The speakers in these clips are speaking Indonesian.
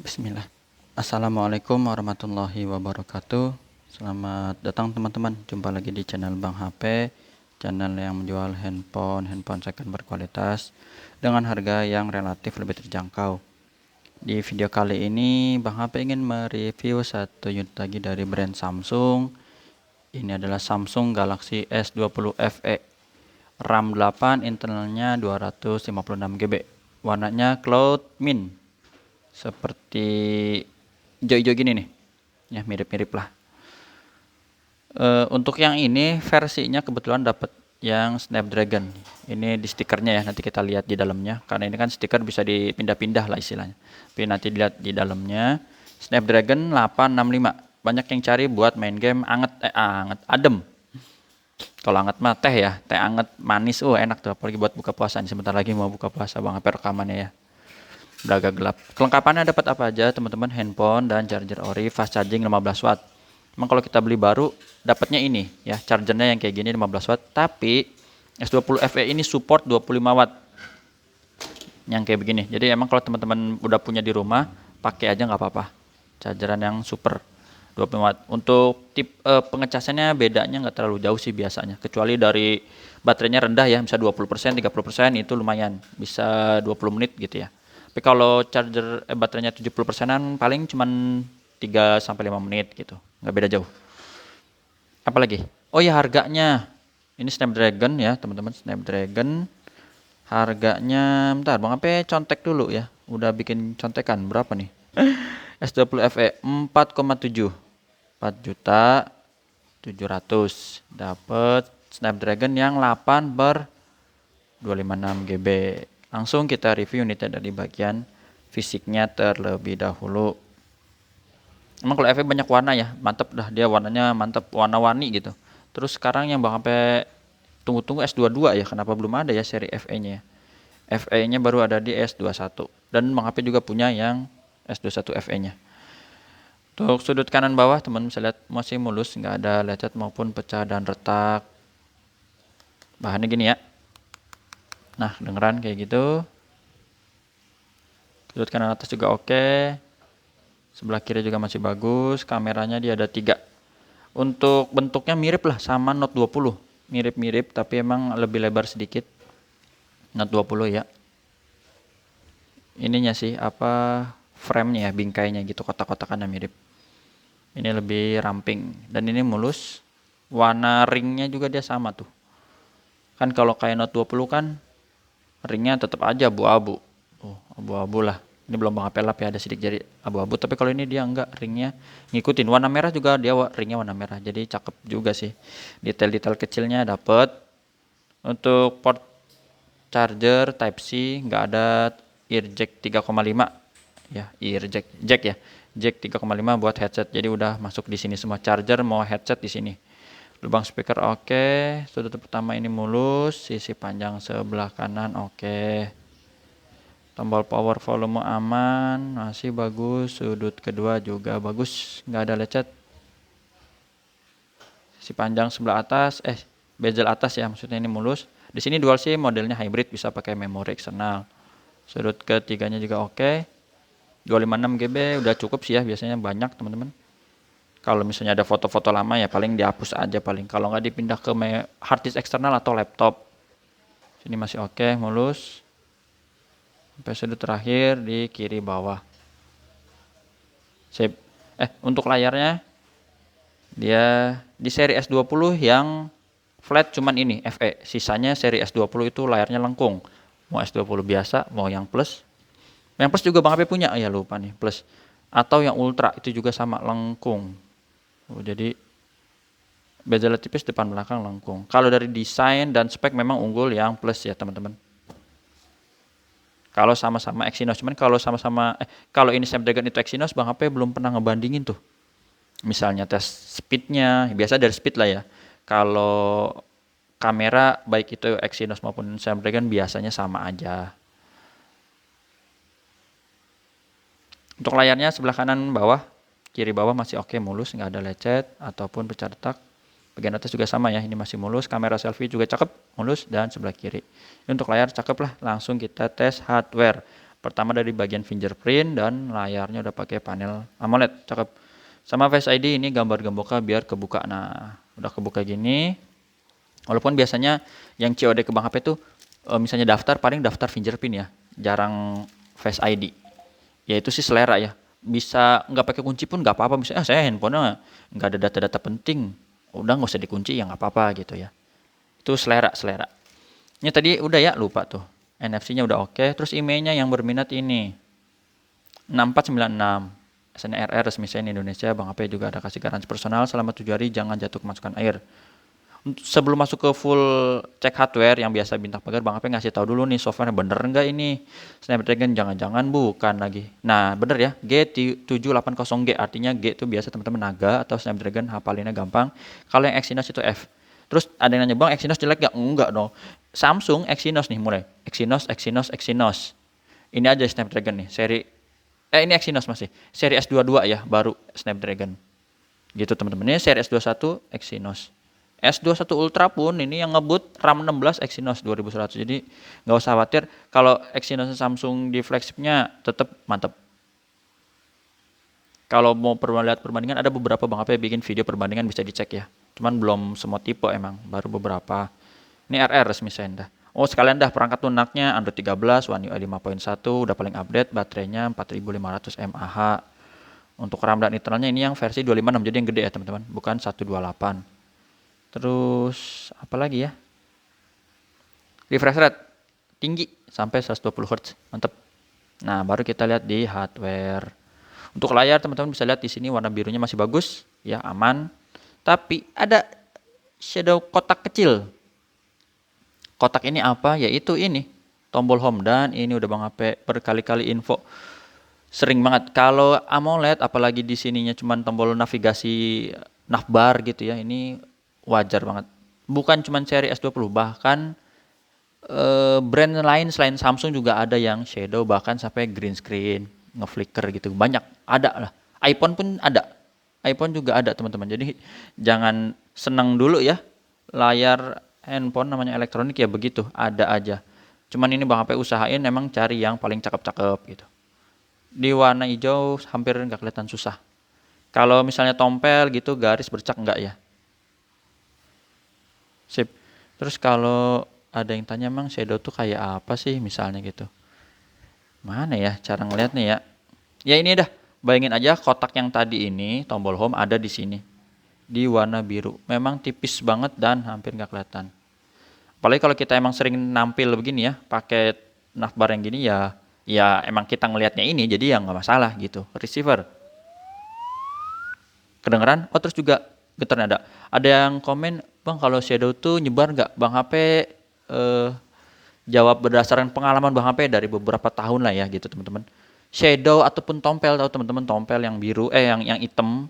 Bismillah. Assalamualaikum warahmatullahi wabarakatuh. Selamat datang teman-teman. Jumpa lagi di channel Bang HP, channel yang menjual handphone second berkualitas dengan harga yang relatif lebih terjangkau. Di video kali ini Bang HP ingin mereview satu unit lagi dari brand Samsung. Ini adalah Samsung Galaxy S20 FE. RAM 8, internalnya 256 GB. Warnanya Cloud Mint. Seperti hijau-hijau gini nih, ya mirip-mirip lah. Untuk yang ini versinya kebetulan dapat yang Snapdragon. Ini di stikernya ya, nanti kita lihat di dalamnya. Karena ini kan stiker bisa dipindah-pindah lah istilahnya. Tapi nanti dilihat di dalamnya. Snapdragon 865. Banyak yang cari buat main game anget, adem. Kalau anget mah teh ya, teh anget manis, enak tuh. Apalagi buat buka puasa. Nih sebentar lagi mau buka puasa Bang, apa rekamannya ya. Udah agak gelap. Kelengkapannya dapat apa aja teman-teman? Handphone dan charger ori fast charging 15 watt. Emang kalau kita beli baru dapatnya ini ya, chargernya yang kayak gini 15 watt, tapi S20 FE ini support 25 watt. Yang kayak begini. Jadi emang kalau teman-teman udah punya di rumah, pakai aja nggak apa-apa. Chargeran yang super 25 watt. Untuk tip pengecasannya bedanya nggak terlalu jauh sih biasanya. Kecuali dari baterainya rendah ya, bisa 20%, 30% itu lumayan. Bisa 20 menit gitu ya. Tapi kalau charger baterainya 70%-an paling cuman 3 sampai 5 menit gitu. Nggak beda jauh. Apalagi? Oh ya harganya. Ini Snapdragon ya, teman-teman, Snapdragon. Harganya bentar, Bang Ape contek dulu ya. Udah bikin contekan berapa nih? S20 FE 4,7. 4.700.000. Dapat Snapdragon yang 8 per 256 GB. Langsung kita review unitnya dari bagian fisiknya terlebih dahulu. Emang kalau FE banyak warna ya, mantep dah, dia warnanya mantep, warna-warni gitu. Terus sekarang yang Bang sampai tunggu-tunggu S22 ya, kenapa belum ada ya seri FE-nya ya? FE-nya baru ada di S21 dan Bang HP juga punya yang S21 FE-nya. Untuk sudut kanan bawah teman bisa lihat masih mulus, nggak ada lecet maupun pecah dan retak. Bahannya gini ya. Nah, dengeran kayak gitu. Sudut kanan atas juga oke. Sebelah kiri juga masih bagus. Kameranya dia ada 3. Untuk bentuknya mirip lah sama Note 20. Mirip-mirip tapi emang lebih lebar sedikit. Note 20 ya. Ininya sih frame-nya ya, bingkainya gitu, kotak-kotakannya mirip. Ini lebih ramping dan ini mulus. Warna ringnya juga dia sama tuh. Kan kalau kayak Note 20 kan ringnya tetap aja abu-abu. Abu-abu lah. Ini belum Bang HP lap ya, ada sidik jari abu-abu. Tapi kalau ini dia enggak, ringnya ngikutin. Warna merah juga dia ringnya warna merah. Jadi cakep juga sih. Detail-detail kecilnya dapet. Untuk port charger Type C nggak ada ear jack 3,5 ya, ear jack ya. Jack 3,5 buat headset. Jadi udah masuk di sini semua, charger mau headset di sini. Lubang speaker oke. Sudut pertama ini mulus, sisi panjang sebelah kanan oke. Tombol power volume aman, masih bagus. Sudut kedua juga bagus, nggak ada lecet. Sisi panjang sebelah atas, bezel atas ya, maksudnya ini mulus. Di sini dual SIM, modelnya hybrid, bisa pakai memori eksternal. Sudut ketiganya juga oke. 256 GB udah cukup sih ya, biasanya banyak teman-teman. Kalau misalnya ada foto-foto lama ya paling dihapus aja paling. Kalau nggak dipindah ke hard disk eksternal atau laptop. Sini masih oke, mulus. Sampai sudut terakhir di kiri bawah. Sip. Untuk layarnya dia di seri S20 yang flat cuman ini FE. Sisanya seri S20 itu layarnya lengkung. Mau S20 biasa, mau yang plus. Yang plus juga Bang HP punya, ya lupa nih, plus. Atau yang ultra itu juga sama lengkung. Jadi bezel tipis depan belakang lengkung. Kalau dari desain dan spek memang unggul yang plus ya teman-teman. Kalau sama-sama Exynos, cuman kalau ini Snapdragon itu Exynos, Bang HP belum pernah ngebandingin tuh. Misalnya tes speednya, biasa dari speed lah ya. Kalau kamera baik itu Exynos maupun Snapdragon biasanya sama aja. Untuk layarnya sebelah kanan bawah, kiri bawah masih oke, mulus, nggak ada lecet ataupun pecah retak. Bagian atas juga sama ya, ini masih mulus. Kamera selfie juga cakep, mulus, dan sebelah kiri. Untuk layar cakep lah, langsung kita tes hardware. Pertama dari bagian fingerprint dan layarnya udah pakai panel AMOLED, cakep. Sama Face ID ini gambar gemboknya biar kebuka. Nah, udah kebuka gini. Walaupun biasanya yang COD ke Bang HP tuh misalnya daftar paling daftar fingerprint ya, jarang Face ID. Ya itu sih selera ya. Bisa nggak pakai kunci pun nggak apa-apa. Misalnya saya handphonenya nggak ada data-data penting, udah nggak usah dikunci ya nggak apa-apa gitu ya. Itu selera. Ini tadi udah ya, lupa tuh. NFC-nya udah oke. Terus emailnya yang berminat ini 6496. SNRR resmi saya Indonesia. Bang HP juga ada kasih garansi personal selama 7 hari, jangan jatuh kemasukan air. Sebelum masuk ke full cek hardware yang biasa bintang pagar, Bang HP ngasih tahu dulu nih software bener nggak ini Snapdragon, jangan-jangan bukan lagi. Nah bener ya, G780G, artinya G itu biasa teman-teman naga atau Snapdragon, hafalinnya gampang. Kalau yang Exynos itu F. Terus ada yang nanya, Bang Exynos jelek nggak? Enggak dong. Samsung Exynos nih mulai Exynos. Ini aja Snapdragon nih seri ini Exynos masih seri S22 ya, baru Snapdragon gitu teman-teman. Ini seri S21 Exynos. S21 Ultra pun ini yang ngebut RAM 16 Exynos 2100. Jadi nggak usah khawatir, kalau Exynos Samsung di flagshipnya tetap mantap. Kalau mau lihat perbandingan, ada beberapa Bang HP bikin video perbandingan, bisa dicek ya. Cuman belum semua tipe emang, baru beberapa. Ini RR resmi saya dah. Oh sekalian dah perangkat lunaknya Android 13, One UI 5.1, udah paling update, baterainya 4500 mAh. Untuk RAM dan internalnya ini yang versi 256, jadi yang gede ya teman-teman, bukan 128. Terus apa lagi ya? Refresh rate tinggi sampai 120 Hz, mantep. Nah baru kita lihat di hardware. Untuk layar teman-teman bisa lihat di sini warna birunya masih bagus, ya aman. Tapi ada shadow kotak kecil. Kotak ini apa? Yaitu ini tombol home, dan ini udah Bang HP berkali-kali info. Sering banget kalau AMOLED, apalagi di sininya cuman tombol navigasi navbar gitu ya. Ini wajar banget. Bukan cuman seri S20, bahkan brand lain selain Samsung juga ada yang shadow, bahkan sampai green screen, ngeflicker gitu. Banyak, ada lah. iPhone pun ada. iPhone juga ada teman-teman. Jadi jangan senang dulu ya. Layar handphone namanya elektronik ya begitu, ada aja. Cuman ini Bang HP usahain emang cari yang paling cakep-cakep gitu. Di warna hijau hampir nggak kelihatan, susah. Kalau misalnya tompel gitu garis bercak enggak ya. Sip. Terus kalau ada yang tanya emang shadow tuh kayak apa sih misalnya gitu. Mana ya cara ngeliatnya ya? Ya ini dah. Bayangin aja kotak yang tadi ini tombol home ada di sini. Di warna biru. Memang tipis banget dan hampir nggak kelihatan. Apalagi kalau kita emang sering nampil begini ya, pakai navbar yang gini ya, ya emang kita ngelihatnya ini, jadi ya nggak masalah gitu. Receiver. Kedengeran? Oh terus juga getarnya ada. Ada yang komen, Bang kalau shadow tuh nyebar nggak? Bang HP jawab berdasarkan pengalaman Bang HP dari beberapa tahun lah ya gitu teman-teman. Shadow ataupun tompel, tahu teman-teman tompel yang biru, yang hitam,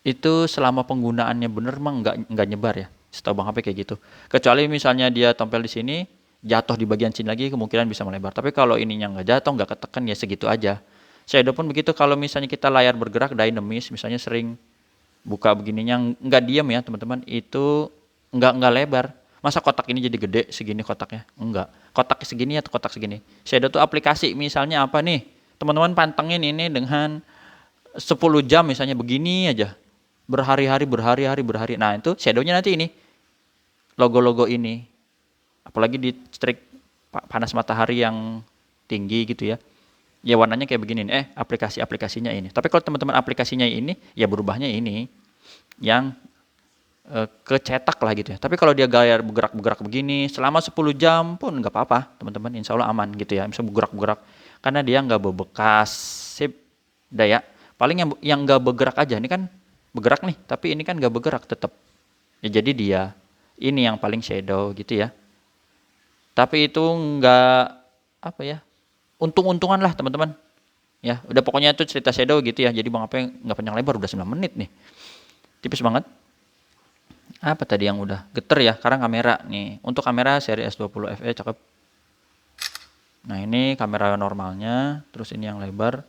itu selama penggunaannya bener mah nggak nyebar ya, setahu Bang HP kayak gitu. Kecuali misalnya dia tompel di sini, jatuh di bagian sini lagi, kemungkinan bisa melebar. Tapi kalau ininya nggak jatuh, nggak ketekan ya segitu aja. Shadow pun begitu, kalau misalnya kita layar bergerak dinamis, misalnya sering buka begininya nggak diam ya teman-teman, itu nggak lebar. Masa kotak ini jadi gede segini kotaknya? Enggak. Kotak segini atau kotak segini. Shadow tuh aplikasi, misalnya apa nih? Teman-teman pantengin ini dengan 10 jam misalnya begini aja. Berhari-hari. Nah itu shadownya nanti ini. Logo-logo ini. Apalagi di strik panas matahari yang tinggi gitu ya. Ya warnanya kayak begini. Aplikasi-aplikasinya ini. Tapi kalau teman-teman aplikasinya ini, ya berubahnya ini. Yang kecetak lah gitu ya. Tapi kalau dia gaya bergerak-bergerak begini, selama 10 jam pun nggak apa-apa teman-teman. Insya Allah aman gitu ya. Bisa bergerak-bergerak. Karena dia nggak berbekas. Sip. Udah ya. Paling yang nggak bergerak aja. Ini kan bergerak nih, tapi ini kan gak bergerak tetap. Ya jadi dia ini yang paling shadow gitu ya. Tapi itu nggak apa ya, untung-untungan lah teman-teman. Ya udah pokoknya itu cerita shadow gitu ya. Jadi Bang apa nggak panjang lebar, udah 9 menit nih. Tipis banget. Apa tadi yang udah geter ya? Sekarang kamera nih. Untuk kamera seri S20 FE cakep. Nah ini kamera normalnya, terus ini yang lebar.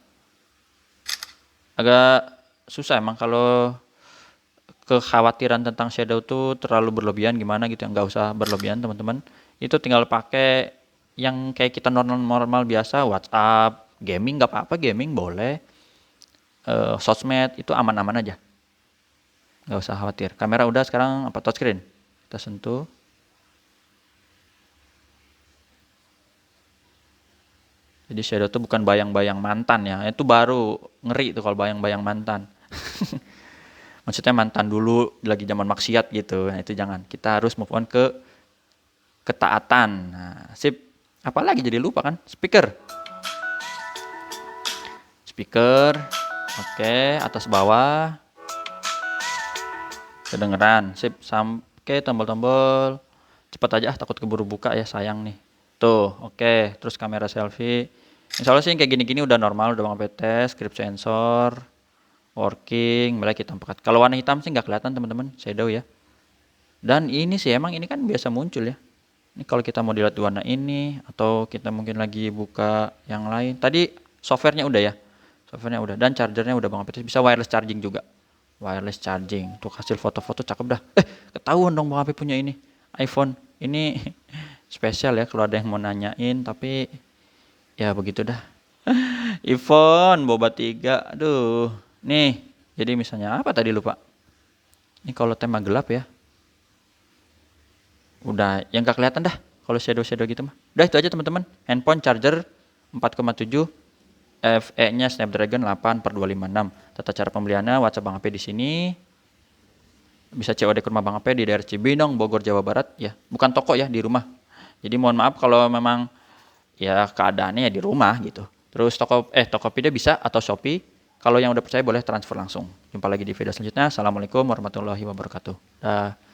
Agak susah emang kalau kekhawatiran tentang shadow tuh terlalu berlebihan gimana gitu ya, nggak usah berlebihan teman-teman. Itu tinggal pakai yang kayak kita normal biasa, WhatsApp, gaming nggak apa-apa, gaming boleh. Sosmed itu aman-aman aja, nggak usah khawatir. Kamera udah, sekarang apa, touchscreen kita sentuh. Jadi shadow tuh bukan bayang-bayang mantan ya, itu baru ngeri tuh kalau bayang-bayang mantan. Maksudnya mantan dulu lagi zaman maksiat gitu, nah itu jangan. Kita harus move on ke ketaatan. Nah, sip. Apalagi jadi lupa kan? Speaker, oke, atas bawah, kedengeran, sip. Sampai tombol-tombol, cepet aja, takut keburu buka ya, sayang nih. Tuh, oke. Terus kamera selfie. Insya Allah sih kayak gini-gini udah normal, udah bang tes, script sensor, working, mulai kita angkat. Kalau warna hitam sih nggak kelihatan teman-teman, shadow ya. Dan ini sih emang ini kan biasa muncul ya. Ini kalau kita mau dilihat warna ini, atau kita mungkin lagi buka yang lain. Tadi softwarenya udah ya, softwarenya udah, dan chargernya udah bang Apip, bisa wireless charging juga. Wireless charging, untuk hasil foto-foto cakep dah. Ketahuan dong bang Apip punya ini iPhone. Ini spesial ya kalau ada yang mau nanyain, tapi ya begitu dah. iPhone boba 3, aduh. Nih, jadi misalnya apa tadi lupa. Ini kalau tema gelap ya. Udah, yang gak kelihatan dah kalau shadow-shadow gitu mah. Udah itu aja teman-teman. Handphone charger 4,7, FE-nya Snapdragon 8/256. Tata cara pembeliannya WhatsApp Bang Ape di sini. Bisa COD ke rumah Bang Ape di daerah Cibinong, Bogor, Jawa Barat ya. Bukan toko ya, di rumah. Jadi mohon maaf kalau memang ya keadaannya ya di rumah gitu. Terus Tokopedia bisa atau Shopee. Kalau yang udah percaya boleh transfer langsung. Jumpa lagi di video selanjutnya. Assalamualaikum warahmatullahi wabarakatuh. Dah.